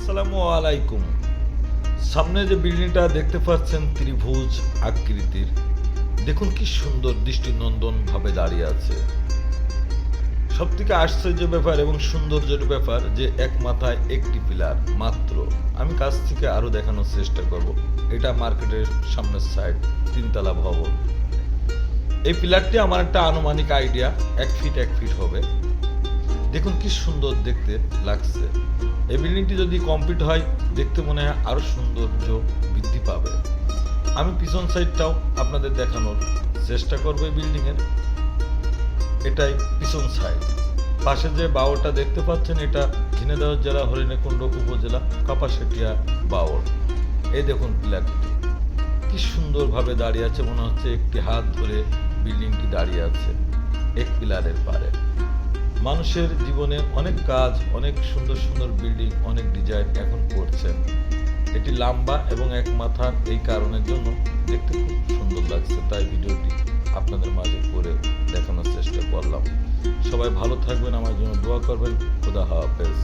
আসসালামু আলাইকুম। সামনে যে বিল্ডিংটা দেখতে পাচ্ছেন ত্রিভুজ আকৃতির, দেখুন কি সুন্দর দৃষ্টিনন্দন ভাবে দাঁড়িয়ে আছে। সব থেকে আশ্চর্য ব্যাপার এবং সৌন্দর্যের ব্যাপার যে এক মাথায় একটি পিলার মাত্র। আমি কাছ থেকে আরো দেখানোর চেষ্টা করব। এটা মার্কেটের সামনের সাইড, তিনতলা ভবন। এই পিলারটি আমার একটা আনুমানিক আইডিয়া 1 ফিট হবে। দেখুন কি সুন্দর দেখতে লাগছে। এই বিল্ডিংটি যদি কমপ্লিট হয়, দেখতে মনে হয় আরো সৌন্দর্য বৃদ্ধি পাবে। আমি পিছন সাইডটাও আপনাদের দেখানোর চেষ্টা করব। এই বিল্ডিং এর এটাই পিছন সাইড। পাশে যে বাওরটা দেখতে পাচ্ছেন, এটা ঝিনাইদহ জেলা হরিণাকুণ্ড উপজেলা কাপাসিয়া বাওর। এই দেখুন পিলারটি কি সুন্দরভাবে দাঁড়িয়ে আছে, মনে হচ্ছে একটি হাত ধরে বিল্ডিংটি দাঁড়িয়ে আছে এক পিলারের পারে। মানুষের জীবনে অনেক কাজ, অনেক সুন্দর সুন্দর বিল্ডিং, অনেক ডিজাইন এখন করছেন। এটি লম্বা এবং এক মাথার, এই কারণের জন্য দেখতে খুব সুন্দর লাগছে, তাই ভিডিওটি আপনাদের মাঝে করে দেখানোর চেষ্টা করলাম। সবাই ভালো থাকবেন, আমার জন্য দোয়া করবেন। খোদা হাফেজ।